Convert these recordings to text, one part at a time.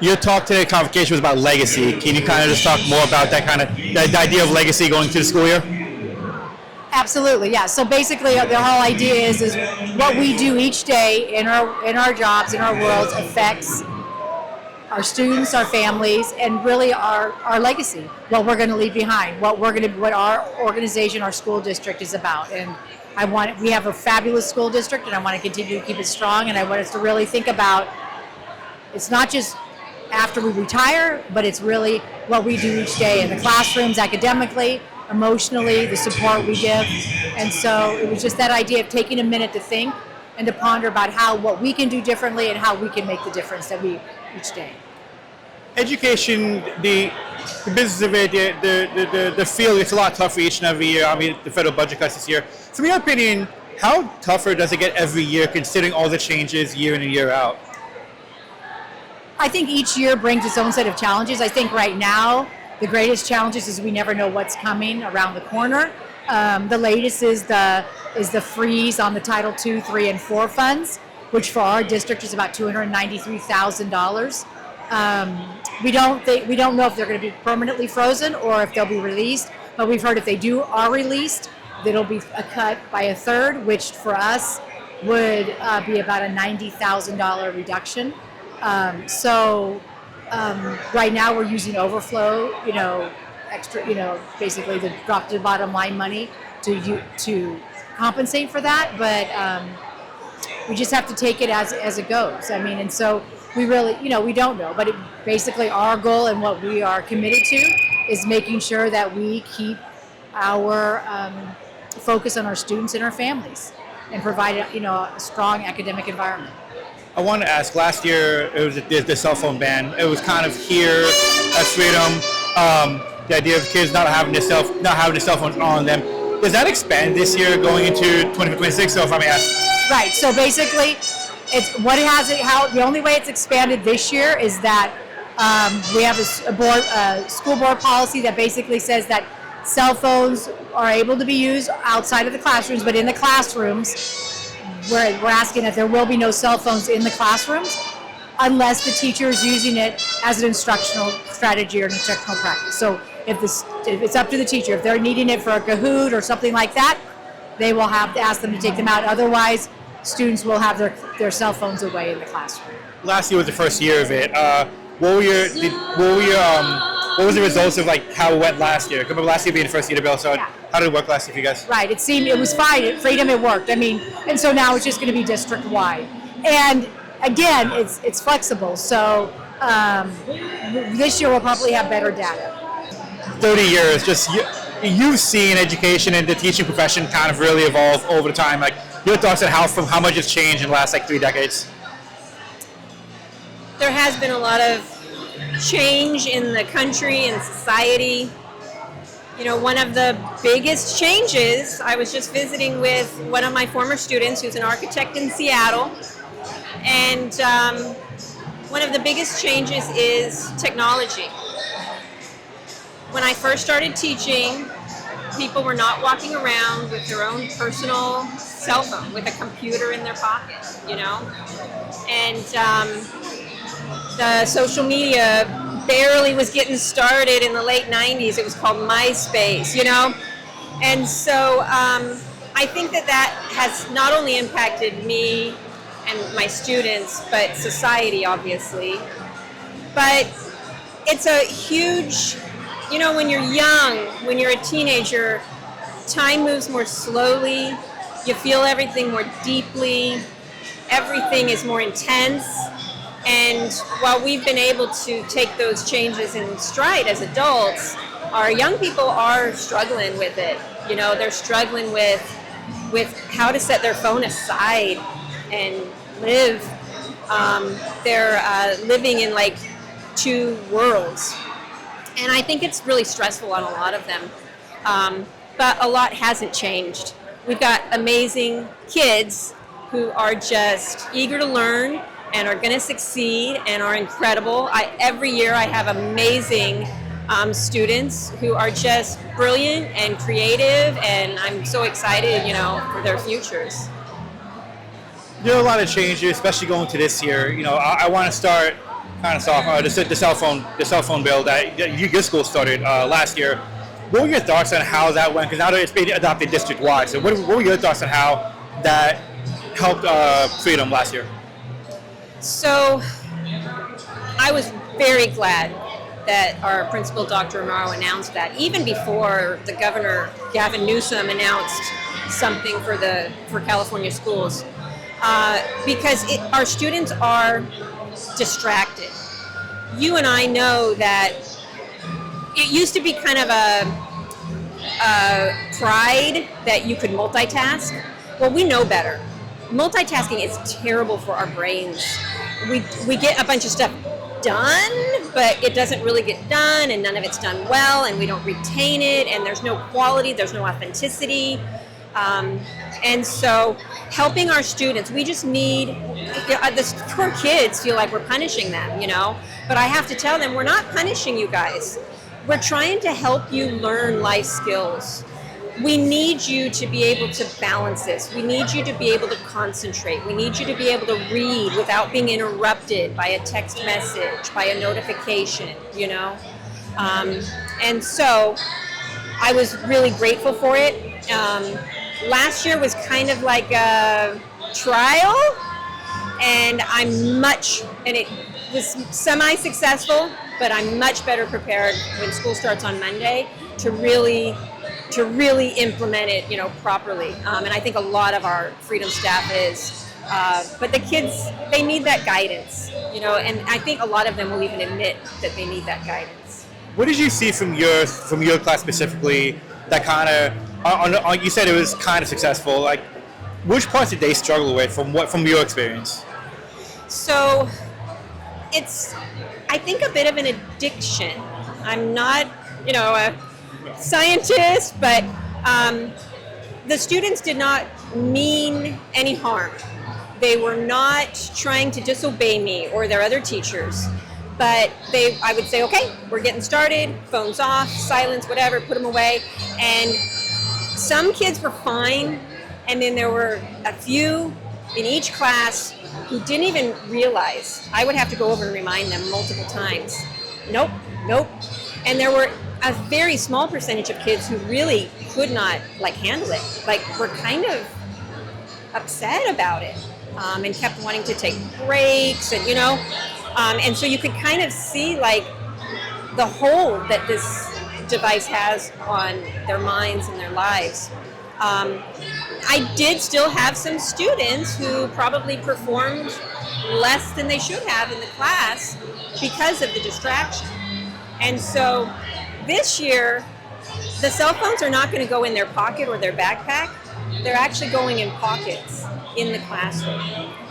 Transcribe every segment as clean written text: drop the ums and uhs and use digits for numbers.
Your talk today, convocation, was about legacy. Can you kind of just talk more about that the idea of legacy going to the school year? Absolutely, yeah. So basically, the whole idea is what we do each day in our jobs, in our worlds, affects our students, our families, and really our legacy. What we're going to leave behind, what our organization, our school district is about. And we have a fabulous school district, and I want to continue to keep it strong. And I want us to really think about, it's not just after we retire, but it's really what we do each day in the classrooms, academically, emotionally, the support we give. And so it was just that idea of taking a minute to think and to ponder about what we can do differently and how we can make the difference that we each day. Education, the business of it, the field, it's a lot tougher each and every year. I mean, the federal budget cuts this year. So in your opinion, how tougher does it get every year considering all the changes year in and year out? I think each year brings its own set of challenges. I think right now, the greatest challenges is we never know what's coming around the corner. The latest is the freeze on the Title II, III, and IV funds, which for our district is about $293,000. We don't know if they're going to be permanently frozen or if they'll be released, but we've heard if they are released, it'll be a cut by a third, which for us would be about a $90,000 reduction. Right now we're using overflow, extra, basically the drop to the bottom line money to compensate for that, but we just have to take it as it goes. I mean, and so we really, we don't know, but basically our goal and what we are committed to is making sure that we keep our focus on our students and our families and provide, a strong academic environment. I want to ask, last year it was the cell phone ban. It was kind of here at Freedom, the idea of kids not having the cell phones on them. Does that expand this year going into 2026? So if I may ask. Right. So basically, the only way it's expanded this year is that we have a school board policy that basically says that cell phones are able to be used outside of the classrooms, but in the classrooms, we're asking that there will be no cell phones in the classrooms unless the teacher is using it as an instructional strategy or an instructional practice. So if it's up to the teacher, if they're needing it for a Kahoot or something like that, they will have to ask them to take them out. Otherwise, students will have their cell phones away in the classroom. Last year was the first year of it. What was the results of how it went last year? Remember last year being the first year to bill, so yeah. How did it work last year for you guys? Right, it was fine. At Freedom, it worked. I mean, and so now it's just going to be district-wide. And again, it's flexible. So this year we'll probably have better data. 30 years, you've seen education and the teaching profession kind of really evolve over the time. Your thoughts on how much it's changed in the last 3 decades? There has been a lot of change in the country and society. One of the biggest changes, I was just visiting with one of my former students who's an architect in Seattle, and one of the biggest changes is technology. When I first started teaching, people were not walking around with their own personal cell phone, with a computer in their pocket, and the social media barely was getting started in the late 90s. It was called MySpace, And so I think that has not only impacted me and my students, but society, obviously. But it's a huge, when you're young, when you're a teenager, time moves more slowly. You feel everything more deeply. Everything is more intense. And while we've been able to take those changes in stride as adults, our young people are struggling with it. They're struggling with how to set their phone aside and live. They're living in two worlds. And I think it's really stressful on a lot of them. But a lot hasn't changed. We've got amazing kids who are just eager to learn and are going to succeed and are incredible. Every year I have amazing students who are just brilliant and creative, and I'm so excited, for their futures. There are a lot of changes, especially going to this year. I want to start kind of soft. The cell phone bill that your school started last year. What were your thoughts on how that went? Because now that it's been adopted district-wide, so what were your thoughts on how that helped Freedom last year? So I was very glad that our principal, Dr. Amaro, announced that, even before the governor, Gavin Newsom, announced something for California schools, because our students are distracted. You and I know that it used to be kind of a pride that you could multitask. Well, we know better. Multitasking is terrible for our brains. We get a bunch of stuff done, but it doesn't really get done, and none of it's done well, and we don't retain it, and there's no quality, there's no authenticity. And so helping our students, we just need, the poor kids feel like we're punishing them, but I have to tell them, we're not punishing you guys. We're trying to help you learn life skills. We need you to be able to balance this. We need you to be able to concentrate. We need you to be able to read without being interrupted by a text message, by a notification, And so I was really grateful for it. Last year was kind of like a trial, and it was semi-successful, but I'm much better prepared when school starts on Monday to really implement it, properly. And I think a lot of our Freedom staff is. But the kids, they need that guidance, and I think a lot of them will even admit that they need that guidance. What did you see from your class specifically that kind of, you said it was kind of successful, like which parts did they struggle with from your experience? So it's, I think, a bit of an addiction. I'm not, a scientist, but the students did not mean any harm. They were not trying to disobey me or their other teachers, but I would say, okay, we're getting started, phones off, silence, whatever, put them away. And some kids were fine, and then there were a few in each class who didn't even realize. I would have to go over and remind them multiple times. Nope. And there were a very small percentage of kids who really could not handle it. Were kind of upset about it, and kept wanting to take breaks, and and so you could kind of see the hold that this device has on their minds and their lives. I did still have some students who probably performed less than they should have in the class because of the distraction. And so this year, the cell phones are not going to go in their pocket or their backpack. They're actually going in pockets in the classroom.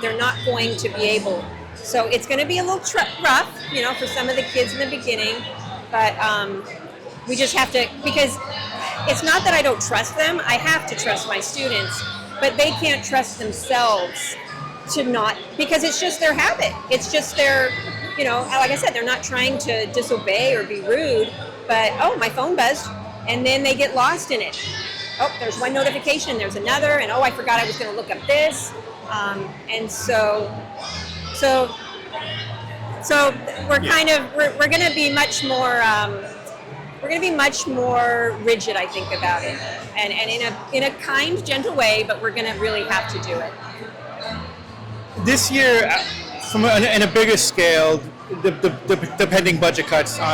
They're not going to be able. So it's going to be a little rough, for some of the kids in the beginning. But we just have to, because it's not that I don't trust them. I have to trust my students, but they can't trust themselves to not, because it's just their habit. It's just their, like I said, they're not trying to disobey or be rude, but, oh, my phone buzzed, and then they get lost in it. Oh, there's one notification, there's another, and oh, I forgot I was going to look up this. And so we're kind of, we're going to be much more, rigid, I think, about it, and in a kind, gentle way, but we're going to really have to do it. This year, in a bigger scale, the pending budget cuts, for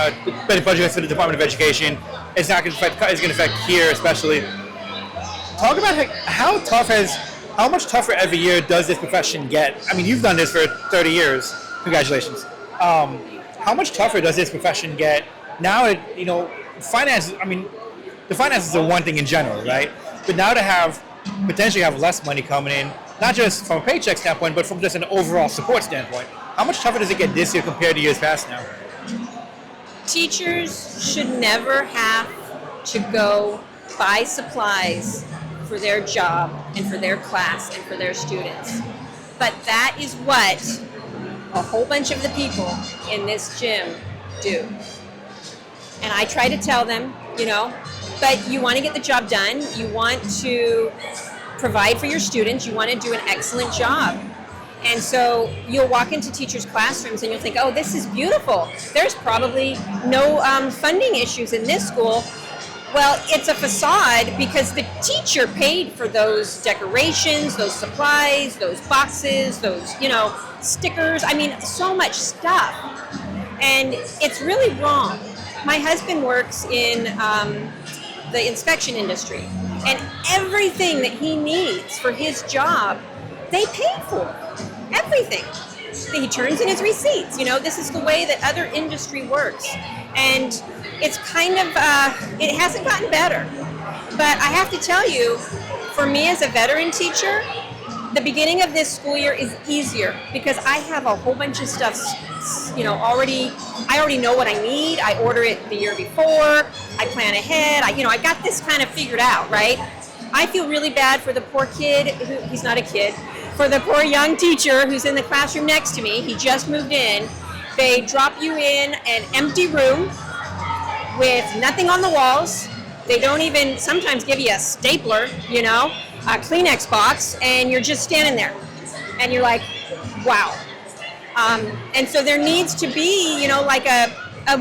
the Department of Education, is going to affect here especially. Talk about how much tougher every year does this profession get? I mean, you've done this for 30 years. Congratulations. How much tougher does this profession get now? Finances. I mean, the finances are one thing in general, right? But now to potentially have less money coming in, not just from a paycheck standpoint, but from just an overall support standpoint. How much tougher does it get this year compared to years past now? Teachers should never have to go buy supplies for their job and for their class and for their students. But that is what a whole bunch of the people in this gym do. And I try to tell them, but you want to get the job done, you want to provide for your students, you want to do an excellent job. And so you'll walk into teachers' classrooms and you'll think, oh, this is beautiful. There's probably no funding issues in this school. Well, it's a facade because the teacher paid for those decorations, those supplies, those boxes, those, stickers. I mean, so much stuff. And it's really wrong. My husband works in the inspection industry, and everything that he needs for his job, they pay for. Everything. He turns in his receipts. This is the way that other industry works. And it's kind of, it hasn't gotten better. But I have to tell you, for me as a veteran teacher, the beginning of this school year is easier because I have a whole bunch of stuff, I already know what I need. I order it the year before. I plan ahead. I got this kind of figured out, right? I feel really bad for the poor kid, he's not a kid, for the poor young teacher who's in the classroom next to me. He just moved in. They drop you in an empty room with nothing on the walls. They don't even sometimes give you a stapler, a Kleenex box, and you're just standing there. And you're like, wow. And so there needs to be, like a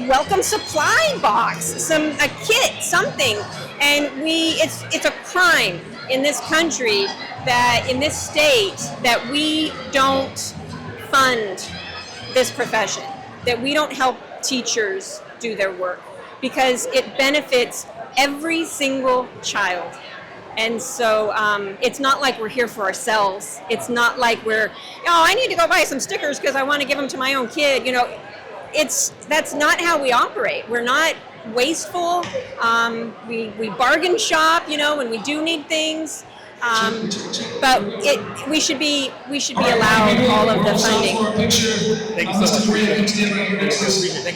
welcome supply box, a kit, something. And it's a crime in this country in this state, that we don't fund this profession, that we don't help teachers do their work, because it benefits every single child. And so it's not like we're here for ourselves. It's not like I need to go buy some stickers because I want to give them to my own kid. That's not how we operate. We're not wasteful. We bargain shop, when we do need things. But we should be allowed all of the funding. Thank you so much.